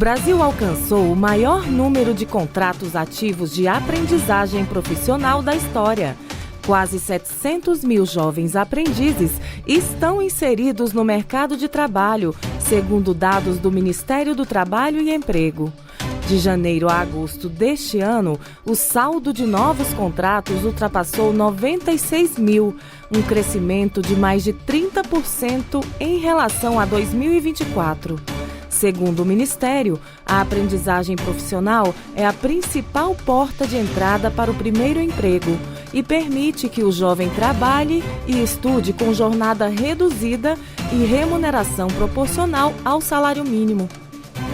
Brasil alcançou o maior número de contratos ativos de aprendizagem profissional da história. Quase 700 mil jovens aprendizes estão inseridos no mercado de trabalho, segundo dados do Ministério do Trabalho e Emprego. De janeiro a agosto deste ano, o saldo de novos contratos ultrapassou 96 mil, um crescimento de mais de 30% em relação a 2024. Segundo o Ministério, a aprendizagem profissional é a principal porta de entrada para o primeiro emprego e permite que o jovem trabalhe e estude com jornada reduzida e remuneração proporcional ao salário mínimo.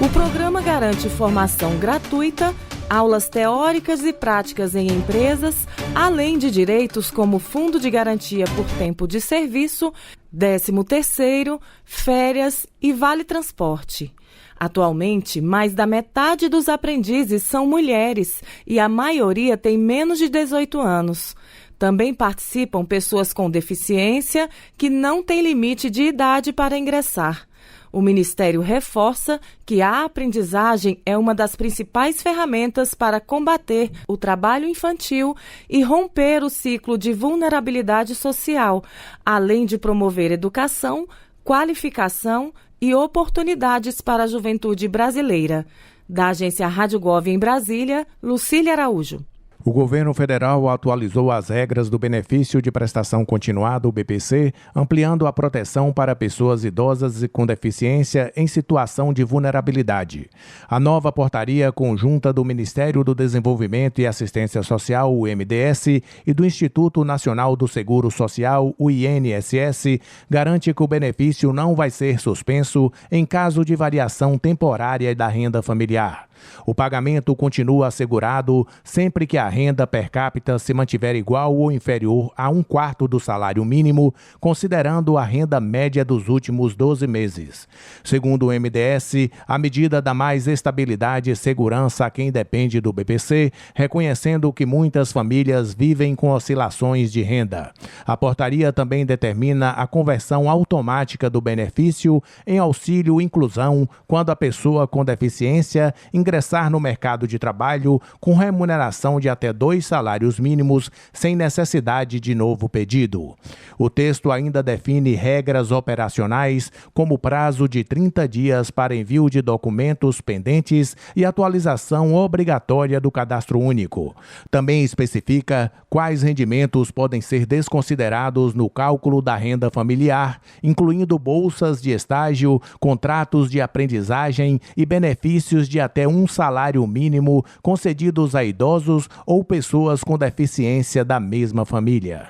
O programa garante formação gratuita, aulas teóricas e práticas em empresas, além de direitos como Fundo de Garantia por Tempo de Serviço, 13º, férias e Vale Transporte. Atualmente, mais da metade dos aprendizes são mulheres e a maioria tem menos de 18 anos. Também participam pessoas com deficiência que não têm limite de idade para ingressar. O Ministério reforça que a aprendizagem é uma das principais ferramentas para combater o trabalho infantil e romper o ciclo de vulnerabilidade social, além de promover educação, qualificação e oportunidades para a juventude brasileira. Da agência Rádio Gov em Brasília, Lucília Araújo. O governo federal atualizou as regras do benefício de prestação continuada, o BPC, ampliando a proteção para pessoas idosas e com deficiência em situação de vulnerabilidade. A nova portaria conjunta do Ministério do Desenvolvimento e Assistência Social, o MDS, e do Instituto Nacional do Seguro Social, o INSS, garante que o benefício não vai ser suspenso em caso de variação temporária da renda familiar. O pagamento continua assegurado sempre que a renda per capita se mantiver igual ou inferior a 1/4 do salário mínimo, considerando a renda média dos últimos 12 meses. Segundo o MDS, a medida dá mais estabilidade e segurança a quem depende do BPC, reconhecendo que muitas famílias vivem com oscilações de renda. A portaria também determina a conversão automática do benefício em auxílio inclusão quando a pessoa com deficiência ingressar no mercado de trabalho com remuneração de até 2 salários mínimos sem necessidade de novo pedido. O texto ainda define regras operacionais como prazo de 30 dias para envio de documentos pendentes e atualização obrigatória do cadastro único. Também especifica quais rendimentos podem ser desconsiderados no cálculo da renda familiar, incluindo bolsas de estágio, contratos de aprendizagem e benefícios de até um salário mínimo concedidos a idosos ou pessoas com deficiência da mesma família.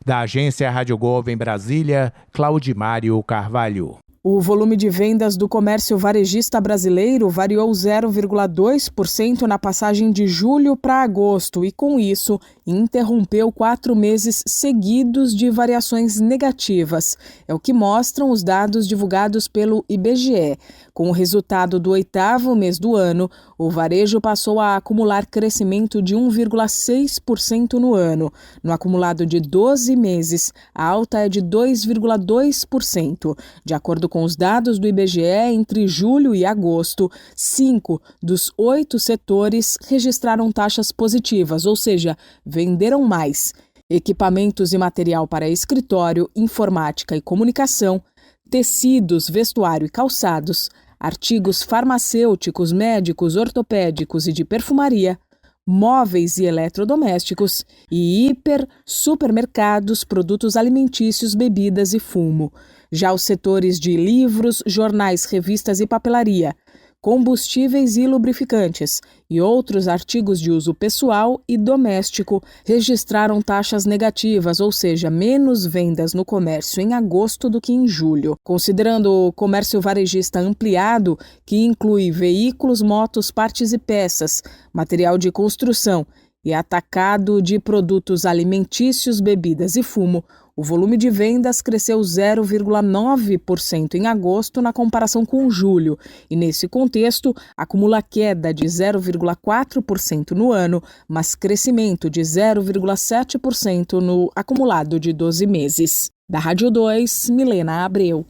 Da agência Rádio Gov em Brasília, Claudimário Carvalho. O volume de vendas do comércio varejista brasileiro variou 0,2% na passagem de julho para agosto e, com isso, interrompeu 4 meses seguidos de variações negativas. É o que mostram os dados divulgados pelo IBGE. Com o resultado do 8º mês do ano, o varejo passou a acumular crescimento de 1,6% no ano. No acumulado de 12 meses, a alta é de 2,2%. De acordo com os dados do IBGE, entre julho e agosto, 5 dos 8 setores registraram taxas positivas, ou seja, venderam mais. Equipamentos e material para escritório, informática e comunicação, tecidos, vestuário e calçados, artigos farmacêuticos, médicos, ortopédicos e de perfumaria, móveis e eletrodomésticos e supermercados, produtos alimentícios, bebidas e fumo. Já os setores de livros, jornais, revistas e papelaria, combustíveis e lubrificantes e outros artigos de uso pessoal e doméstico registraram taxas negativas, ou seja, menos vendas no comércio em agosto do que em julho. Considerando o comércio varejista ampliado, que inclui veículos, motos, partes e peças, material de construção e atacado de produtos alimentícios, bebidas e fumo, o volume de vendas cresceu 0,9% em agosto na comparação com julho e, nesse contexto, acumula queda de 0,4% no ano, mas crescimento de 0,7% no acumulado de 12 meses. Da Rádio 2, Milena Abreu.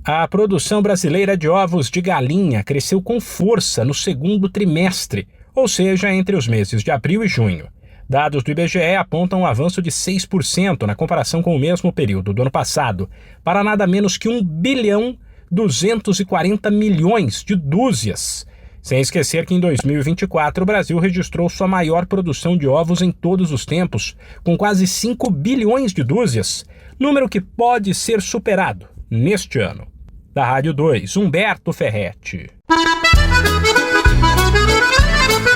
A produção brasileira de ovos de galinha cresceu com força no segundo trimestre, ou seja, entre os meses de abril e junho. Dados do IBGE apontam um avanço de 6% na comparação com o mesmo período do ano passado, para nada menos que 1,240 bilhão de dúzias. Sem esquecer que em 2024 o Brasil registrou sua maior produção de ovos em todos os tempos, com quase 5 bilhões de dúzias, número que pode ser superado neste ano. Da Rádio 2, Humberto Ferretti.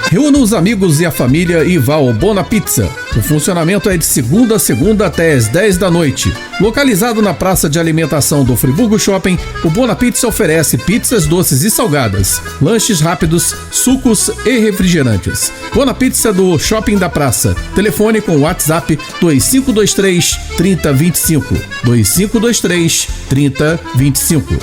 Reúna os amigos e a família e vá ao Bona Pizza. O funcionamento é de segunda a segunda até às 10 da noite. Localizado na praça de alimentação do Friburgo Shopping, o Bona Pizza oferece pizzas doces e salgadas, lanches rápidos, sucos e refrigerantes. Bona Pizza do Shopping da Praça. Telefone com WhatsApp 2523 3025. 2523 3025.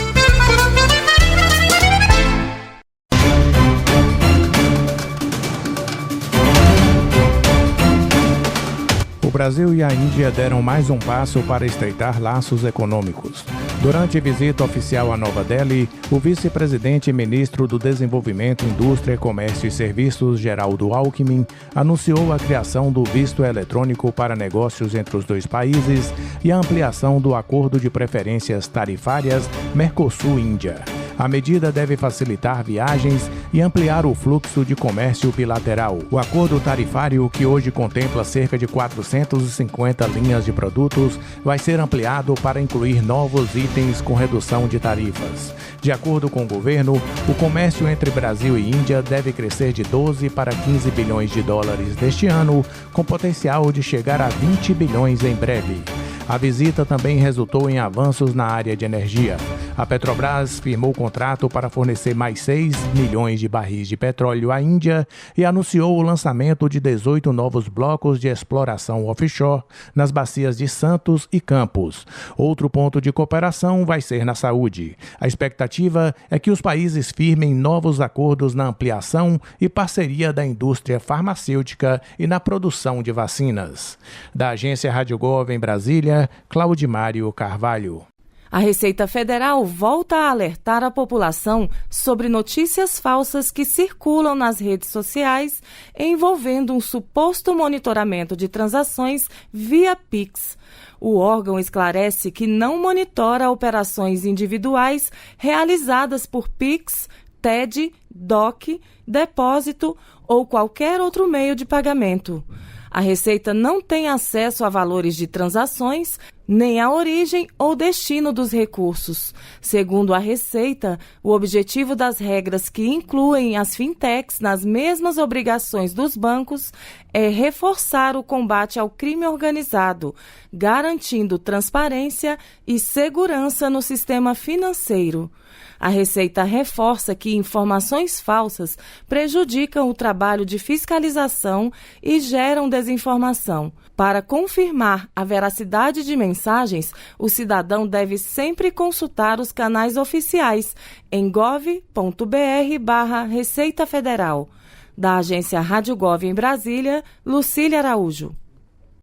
O Brasil e a Índia deram mais um passo para estreitar laços econômicos. Durante visita oficial a Nova Delhi, o vice-presidente e ministro do Desenvolvimento, Indústria, Comércio e Serviços, Geraldo Alckmin, anunciou a criação do visto eletrônico para negócios entre os dois países e a ampliação do Acordo de Preferências Tarifárias Mercosul-Índia. A medida deve facilitar viagens e ampliar o fluxo de comércio bilateral. O acordo tarifário, que hoje contempla cerca de 450 linhas de produtos, vai ser ampliado para incluir novos itens com redução de tarifas. De acordo com o governo, o comércio entre Brasil e Índia deve crescer de 12 para 15 bilhões de dólares deste ano, com potencial de chegar a 20 bilhões em breve. A visita também resultou em avanços na área de energia. A Petrobras firmou contrato para fornecer mais 6 milhões de barris de petróleo à Índia e anunciou o lançamento de 18 novos blocos de exploração offshore nas bacias de Santos e Campos. Outro ponto de cooperação vai ser na saúde. A expectativa é que os países firmem novos acordos na ampliação e parceria da indústria farmacêutica e na produção de vacinas. Da Agência Rádio Gov em Brasília, Claudimário Carvalho. A Receita Federal volta a alertar a população sobre notícias falsas que circulam nas redes sociais envolvendo um suposto monitoramento de transações via Pix. O órgão esclarece que não monitora operações individuais realizadas por Pix, TED, DOC, depósito ou qualquer outro meio de pagamento. A Receita não tem acesso a valores de transações, nem a origem ou destino dos recursos. Segundo a Receita, o objetivo das regras que incluem as fintechs nas mesmas obrigações dos bancos é reforçar o combate ao crime organizado, garantindo transparência e segurança no sistema financeiro. A Receita reforça que informações falsas prejudicam o trabalho de fiscalização e geram desinformação. Para confirmar a veracidade de mensagens, o cidadão deve sempre consultar os canais oficiais em gov.br/Receita Federal. Da Agência Rádio Gov em Brasília, Lucília Araújo.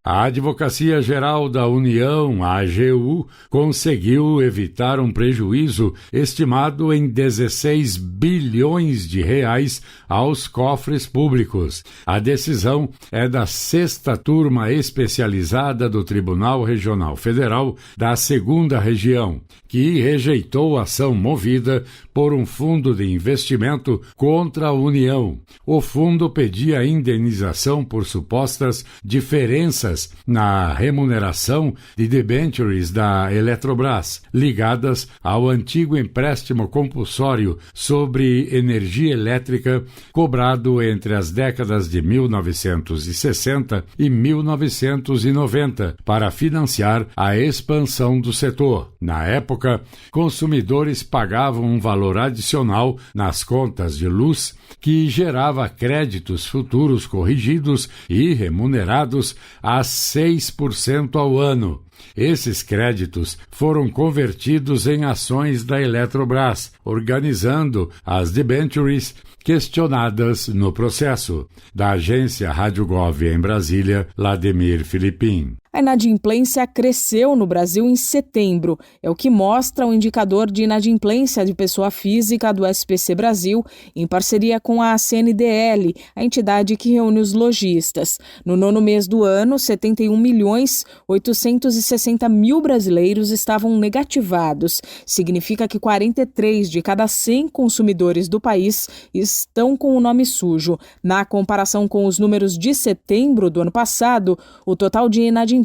A Advocacia Geral da União, a AGU, conseguiu evitar um prejuízo estimado em 16 bilhões de reais aos cofres públicos. A decisão é da 6ª Turma Especializada do Tribunal Regional Federal da 2ª Região, que rejeitou a ação movida por um fundo de investimento contra a União. O fundo pedia indenização por supostas diferenças na remuneração de debêntures da Eletrobras, ligadas ao antigo empréstimo compulsório sobre energia elétrica cobrado entre as décadas de 1960 e 1990 para financiar a expansão do setor. Na época, consumidores pagavam um valor adicional nas contas de luz que gerava créditos futuros corrigidos e remunerados a 6% ao ano. Esses créditos foram convertidos em ações da Eletrobras, organizando as debentures questionadas no processo. Da agência Rádio Gov em Brasília, Lademir Filipim. A inadimplência cresceu no Brasil em setembro. É o que mostra o indicador de inadimplência de pessoa física do SPC Brasil, em parceria com a CNDL, a entidade que reúne os lojistas. No nono mês do ano, 71.860.000 brasileiros estavam negativados. Significa que 43 de cada 100 consumidores do país estão com o nome sujo. Na comparação com os números de setembro do ano passado, o total de inadimplentes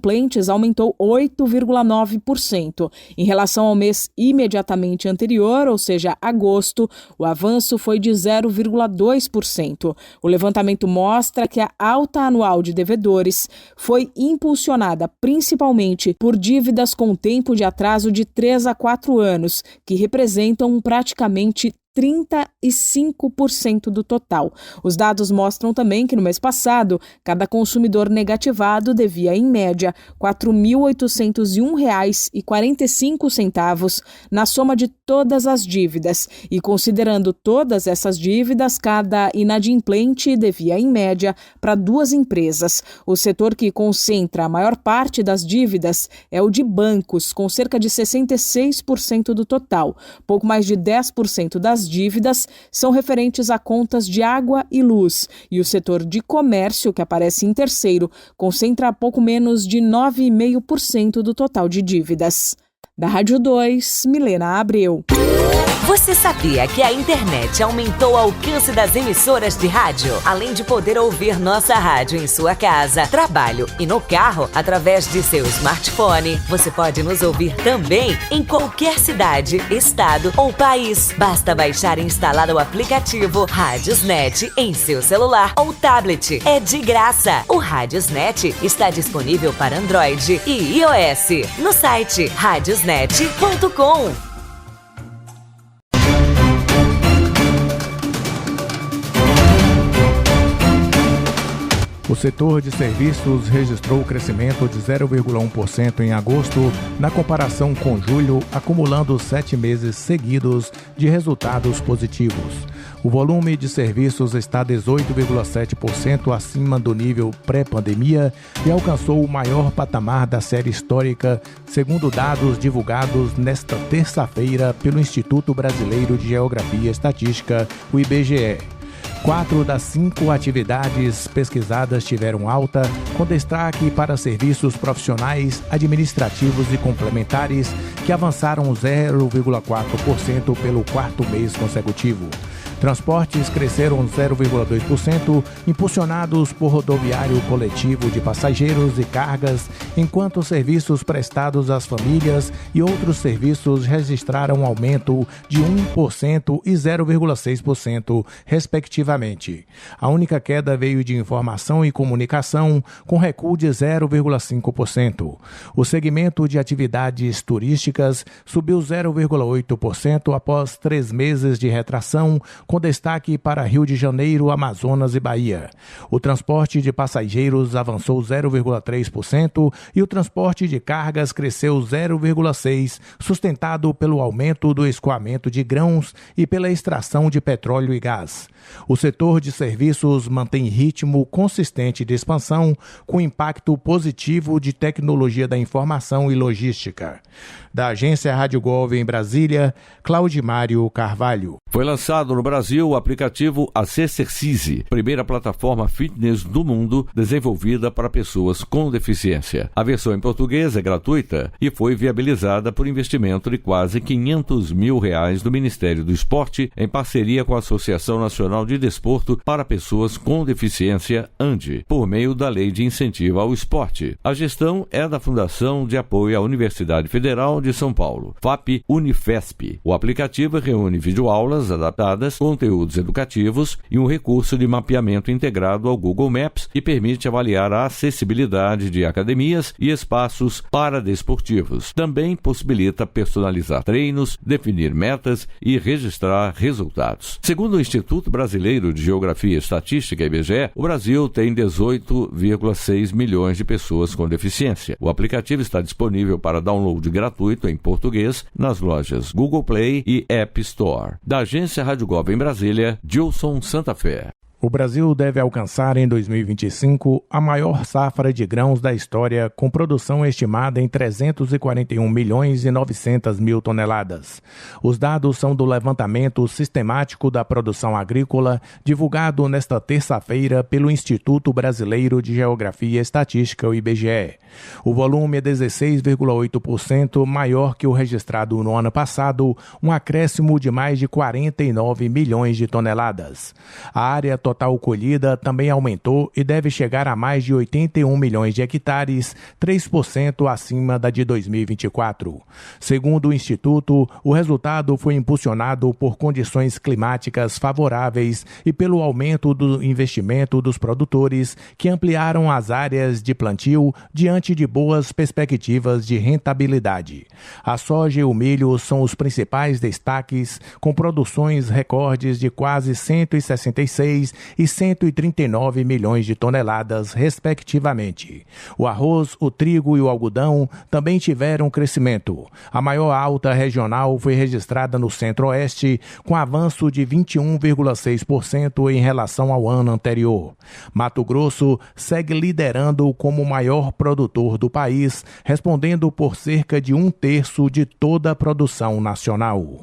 aumentou 8,9%. Em relação ao mês imediatamente anterior, ou seja, agosto, o avanço foi de 0,2%. O levantamento mostra que a alta anual de devedores foi impulsionada principalmente por dívidas com tempo de atraso de 3 a 4 anos, que representam praticamente 35% do total. Os dados mostram também que no mês passado, cada consumidor negativado devia, em média, R$ 4.801,45 na soma de todas as dívidas. E considerando todas essas dívidas, cada inadimplente devia, em média, para 2 empresas. O setor que concentra a maior parte das dívidas é o de bancos, com cerca de 66% do total. Pouco mais de 10% das dívidas são referentes a contas de água e luz, e o setor de comércio, que aparece em terceiro, concentra pouco menos de 9,5% do total de dívidas. Da Rádio 2, Milena Abreu. Você sabia que a internet aumentou o alcance das emissoras de rádio? Além de poder ouvir nossa rádio em sua casa, trabalho e no carro, através de seu smartphone, você pode nos ouvir também em qualquer cidade, estado ou país. Basta baixar e instalar o aplicativo Radiosnet em seu celular ou tablet. É de graça. O Radiosnet está disponível para Android e iOS no site radiosnet.com. O setor de serviços registrou crescimento de 0,1% em agosto, na comparação com julho, acumulando 7 meses seguidos de resultados positivos. O volume de serviços está 18,7% acima do nível pré-pandemia e alcançou o maior patamar da série histórica, segundo dados divulgados nesta terça-feira pelo Instituto Brasileiro de Geografia e Estatística, o IBGE. 4 das 5 atividades pesquisadas tiveram alta, com destaque para serviços profissionais, administrativos e complementares, que avançaram 0,4% pelo quarto mês consecutivo. Transportes cresceram 0,2%, impulsionados por rodoviário coletivo de passageiros e cargas, enquanto serviços prestados às famílias e outros serviços registraram aumento de 1% e 0,6%, respectivamente. A única queda veio de informação e comunicação, com recuo de 0,5%. O segmento de atividades turísticas subiu 0,8% após 3 meses de retração, com destaque para Rio de Janeiro, Amazonas e Bahia. O transporte de passageiros avançou 0,3% e o transporte de cargas cresceu 0,6%, sustentado pelo aumento do escoamento de grãos e pela extração de petróleo e gás. O setor de serviços mantém ritmo consistente de expansão, com impacto positivo de tecnologia da informação e logística. Da agência Rádio Gov em Brasília, Claudimário Carvalho. Foi lançado no Brasil o aplicativo Acexercise, primeira plataforma fitness do mundo desenvolvida para pessoas com deficiência. A versão em português é gratuita e foi viabilizada por investimento de quase R$500 mil do Ministério do Esporte, em parceria com a Associação Nacional de Desporto para Pessoas com Deficiência, ANDE, por meio da Lei de Incentivo ao Esporte. A gestão é da Fundação de Apoio à Universidade Federal de São Paulo, FAP Unifesp. O aplicativo reúne videoaulas adaptadas conteúdos educativos e um recurso de mapeamento integrado ao Google Maps que permite avaliar a acessibilidade de academias e espaços paradesportivos. Também possibilita personalizar treinos, definir metas e registrar resultados. Segundo o Instituto Brasileiro de Geografia e Estatística, IBGE, o Brasil tem 18,6 milhões de pessoas com deficiência. O aplicativo está disponível para download gratuito em português nas lojas Google Play e App Store. Da agência Rádio Gov em Brasília, Gilson Santa Fé. O Brasil deve alcançar em 2025 a maior safra de grãos da história, com produção estimada em 341 milhões e 900 mil toneladas. Os dados são do levantamento sistemático da produção agrícola, divulgado nesta terça-feira pelo Instituto Brasileiro de Geografia e Estatística, o IBGE. O volume é 16,8% maior que o registrado no ano passado, um acréscimo de mais de 49 milhões de toneladas. A área total colhida também aumentou e deve chegar a mais de 81 milhões de hectares, 3% acima da de 2024. Segundo o Instituto, o resultado foi impulsionado por condições climáticas favoráveis e pelo aumento do investimento dos produtores, que ampliaram as áreas de plantio diante de boas perspectivas de rentabilidade. A soja e o milho são os principais destaques, com produções recordes de quase 166 e 139 milhões de toneladas, respectivamente. O arroz, o trigo e o algodão também tiveram crescimento. A maior alta regional foi registrada no Centro-Oeste, com avanço de 21,6% em relação ao ano anterior. Mato Grosso segue liderando como o maior produtor do país, respondendo por cerca de 1/3 de toda a produção nacional.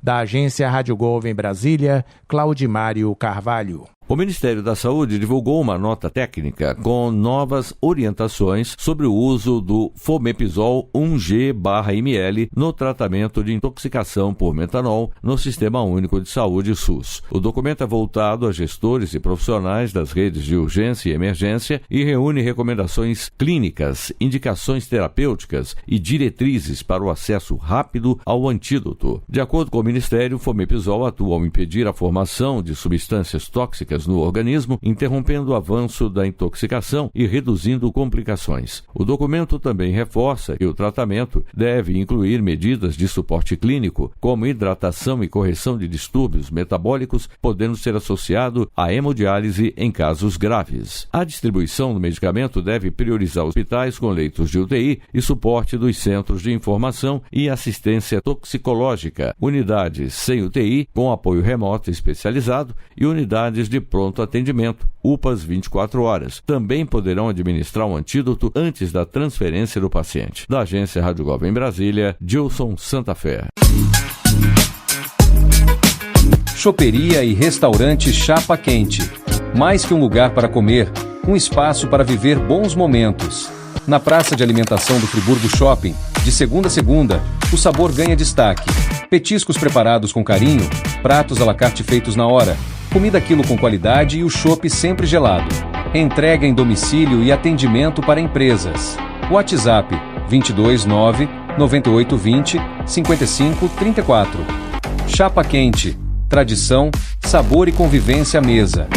Da agência Rádio Gov em Brasília, Claudimário Carvalho. O Ministério da Saúde divulgou uma nota técnica com novas orientações sobre o uso do Fomepizol 1G/ml no tratamento de intoxicação por metanol no Sistema Único de Saúde SUS. O documento é voltado a gestores e profissionais das redes de urgência e emergência e reúne recomendações clínicas, indicações terapêuticas e diretrizes para o acesso rápido ao antídoto. De acordo com o Ministério, o Fomepizol atua ao impedir a formação de substâncias tóxicas no organismo, interrompendo o avanço da intoxicação e reduzindo complicações. O documento também reforça que o tratamento deve incluir medidas de suporte clínico, como hidratação e correção de distúrbios metabólicos, podendo ser associado à hemodiálise em casos graves. A distribuição do medicamento deve priorizar hospitais com leitos de UTI e suporte dos Centros de Informação e Assistência Toxicológica, unidades sem UTI com apoio remoto especializado e unidades de pronto atendimento, UPAs 24 horas. Também poderão administrar um antídoto antes da transferência do paciente. Da agência Rádio Gov em Brasília, Gilson Santa Fé. Choperia e restaurante Chapa Quente. Mais que um lugar para comer, um espaço para viver bons momentos. Na praça de alimentação do Friburgo Shopping, de segunda a segunda, o sabor ganha destaque. Petiscos preparados com carinho, pratos à la carte feitos na hora, comida quilo com qualidade e o chopp sempre gelado. Entrega em domicílio e atendimento para empresas. WhatsApp 229 9820 5534. Chapa Quente. Tradição, sabor e convivência à mesa.